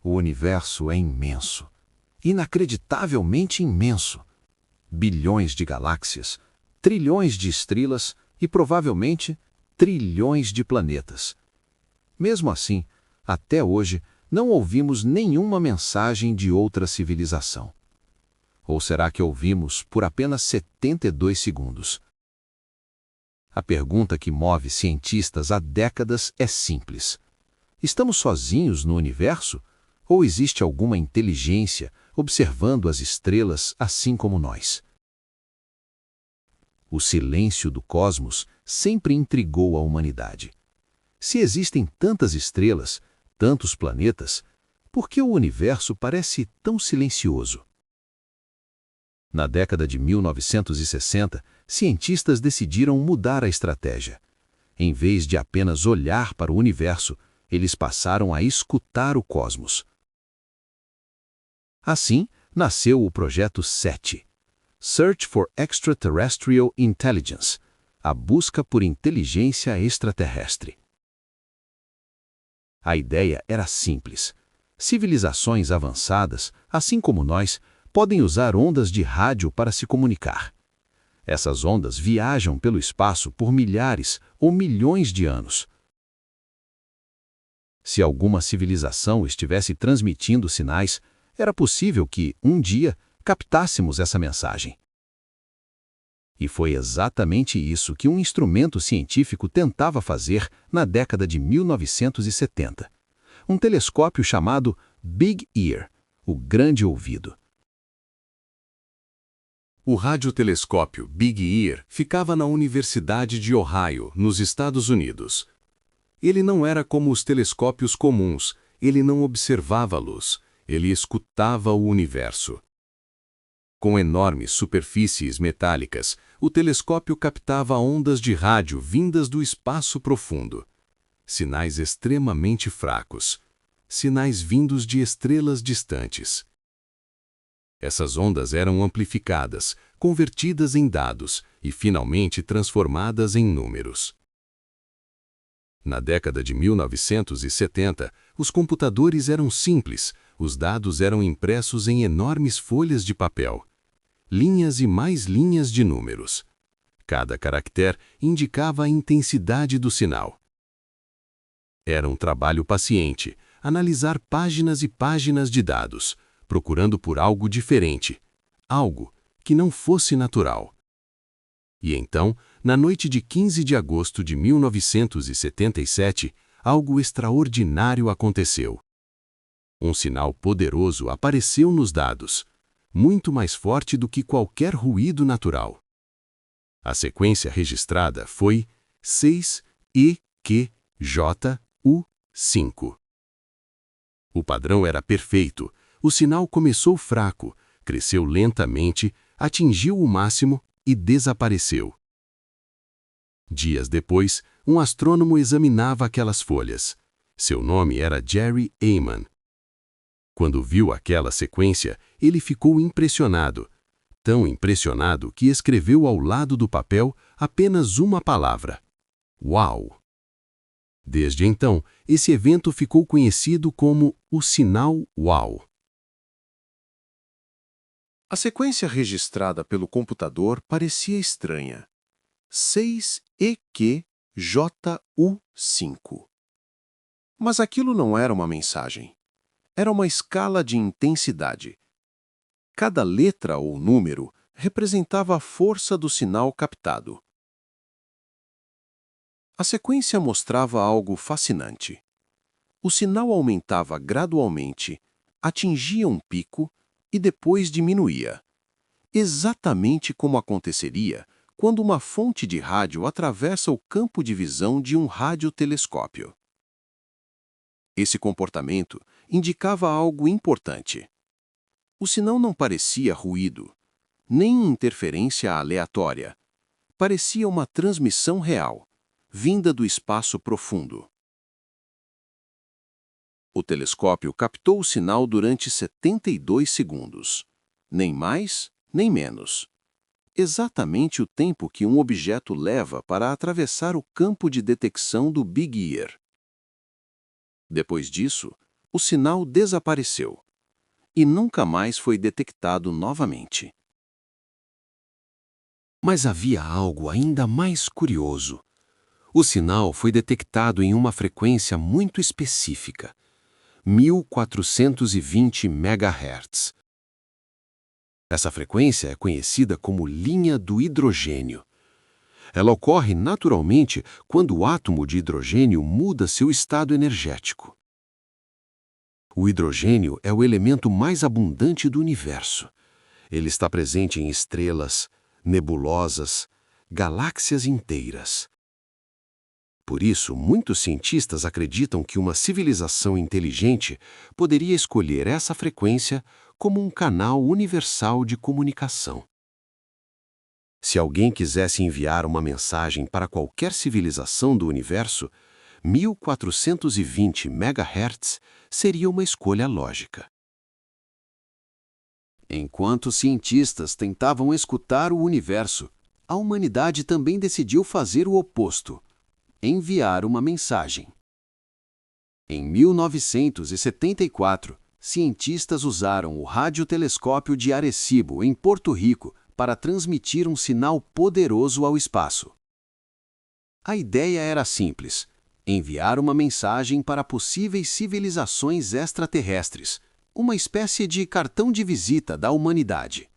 O universo é imenso, inacreditavelmente imenso. Bilhões de galáxias, trilhões de estrelas e, provavelmente, trilhões de planetas. Mesmo assim, até hoje, não ouvimos nenhuma mensagem de outra civilização. Ou será que ouvimos por apenas 72 segundos? A pergunta que move cientistas há décadas é simples. Estamos sozinhos no universo? Ou existe alguma inteligência observando as estrelas assim como nós? O silêncio do cosmos sempre intrigou a humanidade. Se existem tantas estrelas, tantos planetas, por que o universo parece tão silencioso? Na década de 1960, cientistas decidiram mudar a estratégia. Em vez de apenas olhar para o universo, eles passaram a escutar o cosmos. Assim, nasceu o Projeto SETI, Search for Extraterrestrial Intelligence, a busca por inteligência extraterrestre. A ideia era simples. Civilizações avançadas, assim como nós, podem usar ondas de rádio para se comunicar. Essas ondas viajam pelo espaço por milhares ou milhões de anos. Se alguma civilização estivesse transmitindo sinais, era possível que, um dia, captássemos essa mensagem. E foi exatamente isso que um instrumento científico tentava fazer na década de 1970. Um telescópio chamado Big Ear, o Grande Ouvido. O radiotelescópio Big Ear ficava na Universidade de Ohio, nos Estados Unidos. Ele não era como os telescópios comuns, ele não observava a luz, ele escutava o universo. Com enormes superfícies metálicas, o telescópio captava ondas de rádio vindas do espaço profundo. Sinais extremamente fracos. Sinais vindos de estrelas distantes. Essas ondas eram amplificadas, convertidas em dados e finalmente transformadas em números. Na década de 1970, os computadores eram simples, os dados eram impressos em enormes folhas de papel. Linhas e mais linhas de números. Cada caractere indicava a intensidade do sinal. Era um trabalho paciente, analisar páginas e páginas de dados, procurando por algo diferente, algo que não fosse natural. E então, na noite de 15 de agosto de 1977, algo extraordinário aconteceu. Um sinal poderoso apareceu nos dados, muito mais forte do que qualquer ruído natural. A sequência registrada foi 6EQJU5. O padrão era perfeito. O sinal começou fraco, cresceu lentamente, atingiu o máximo e desapareceu. Dias depois, um astrônomo examinava aquelas folhas. Seu nome era Jerry Eyman. Quando viu aquela sequência, ele ficou impressionado. Tão impressionado que escreveu ao lado do papel apenas uma palavra: Uau! Desde então, esse evento ficou conhecido como o sinal Uau. A sequência registrada pelo computador parecia estranha. 6EQJU5. Mas aquilo não era uma mensagem. Era uma escala de intensidade. Cada letra ou número representava a força do sinal captado. A sequência mostrava algo fascinante. O sinal aumentava gradualmente, atingia um pico e depois diminuía, exatamente como aconteceria quando uma fonte de rádio atravessa o campo de visão de um radiotelescópio. Esse comportamento indicava algo importante. O sinal não parecia ruído, nem interferência aleatória. Parecia uma transmissão real, vinda do espaço profundo. O telescópio captou o sinal durante 72 segundos. Nem mais, nem menos. Exatamente o tempo que um objeto leva para atravessar o campo de detecção do Big Ear. Depois disso, o sinal desapareceu e nunca mais foi detectado novamente. Mas havia algo ainda mais curioso. O sinal foi detectado em uma frequência muito específica, 1420 MHz. Essa frequência é conhecida como linha do hidrogênio. Ela ocorre naturalmente quando o átomo de hidrogênio muda seu estado energético. O hidrogênio é o elemento mais abundante do universo. Ele está presente em estrelas, nebulosas, galáxias inteiras. Por isso, muitos cientistas acreditam que uma civilização inteligente poderia escolher essa frequência como um canal universal de comunicação. Se alguém quisesse enviar uma mensagem para qualquer civilização do universo, 1420 MHz seria uma escolha lógica. Enquanto cientistas tentavam escutar o universo, a humanidade também decidiu fazer o oposto: enviar uma mensagem. Em 1974, cientistas usaram o radiotelescópio de Arecibo, em Porto Rico, para transmitir um sinal poderoso ao espaço. A ideia era simples: enviar uma mensagem para possíveis civilizações extraterrestres, uma espécie de cartão de visita da humanidade.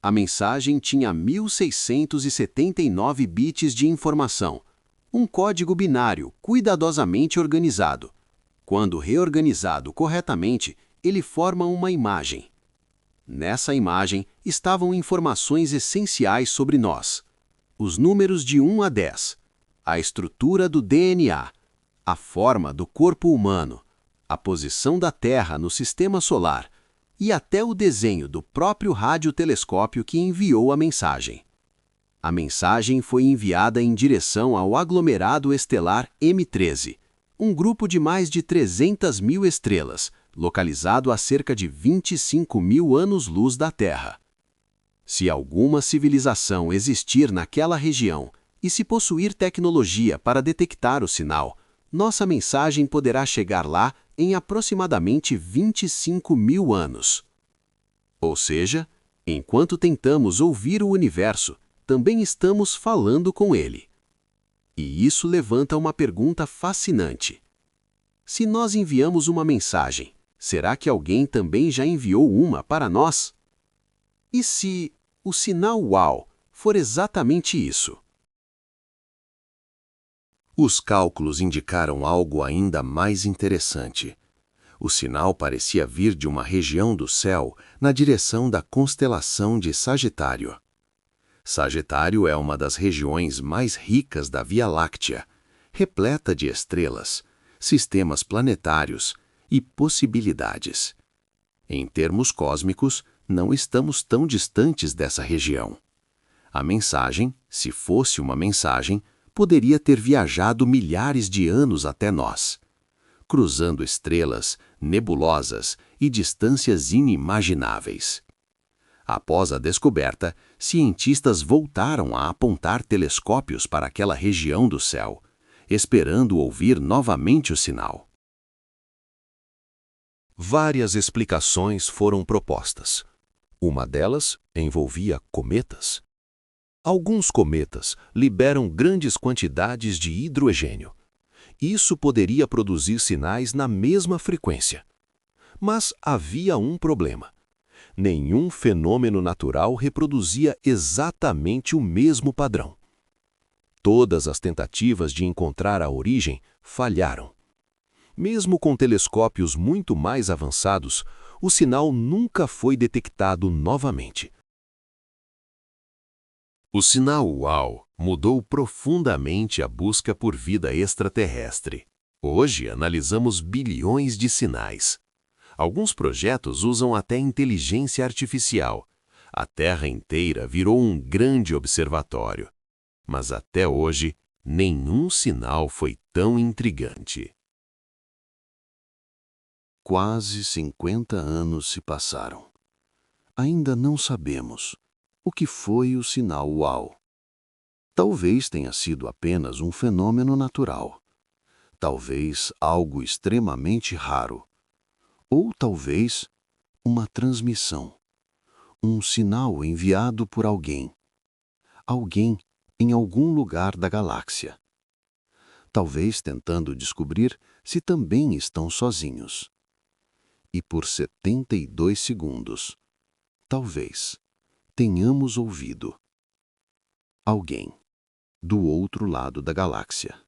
A mensagem tinha 1679 bits de informação, um código binário cuidadosamente organizado. Quando reorganizado corretamente, ele forma uma imagem. Nessa imagem estavam informações essenciais sobre nós: os números de 1 a 10, a estrutura do DNA, a forma do corpo humano, a posição da Terra no sistema solar e até o desenho do próprio radiotelescópio que enviou a mensagem. A mensagem foi enviada em direção ao aglomerado estelar M13, um grupo de mais de 300 mil estrelas, localizado a cerca de 25 mil anos-luz da Terra. Se alguma civilização existir naquela região e se possuir tecnologia para detectar o sinal, nossa mensagem poderá chegar lá em aproximadamente 25 mil anos. Ou seja, enquanto tentamos ouvir o universo, também estamos falando com ele. E isso levanta uma pergunta fascinante. Se nós enviamos uma mensagem, será que alguém também já enviou uma para nós? E se o sinal UAU for exatamente isso? Os cálculos indicaram algo ainda mais interessante. O sinal parecia vir de uma região do céu na direção da constelação de Sagitário. Sagitário é uma das regiões mais ricas da Via Láctea, repleta de estrelas, sistemas planetários e possibilidades. Em termos cósmicos, não estamos tão distantes dessa região. A mensagem, se fosse uma mensagem, poderia ter viajado milhares de anos até nós, cruzando estrelas, nebulosas e distâncias inimagináveis. Após a descoberta, cientistas voltaram a apontar telescópios para aquela região do céu, esperando ouvir novamente o sinal. Várias explicações foram propostas. Uma delas envolvia cometas. Alguns cometas liberam grandes quantidades de hidrogênio. Isso poderia produzir sinais na mesma frequência. Mas havia um problema. Nenhum fenômeno natural reproduzia exatamente o mesmo padrão. Todas as tentativas de encontrar a origem falharam. Mesmo com telescópios muito mais avançados, o sinal nunca foi detectado novamente. O sinal UAU mudou profundamente a busca por vida extraterrestre. Hoje analisamos bilhões de sinais. Alguns projetos usam até inteligência artificial. A Terra inteira virou um grande observatório. Mas até hoje, nenhum sinal foi tão intrigante. Quase 50 anos se passaram. Ainda não sabemos o que foi o sinal UAU. Talvez tenha sido apenas um fenômeno natural. Talvez algo extremamente raro. Ou talvez uma transmissão, um sinal enviado por alguém. Alguém em algum lugar da galáxia. Talvez tentando descobrir se também estão sozinhos. E por 72 segundos, talvez, tenhamos ouvido alguém do outro lado da galáxia.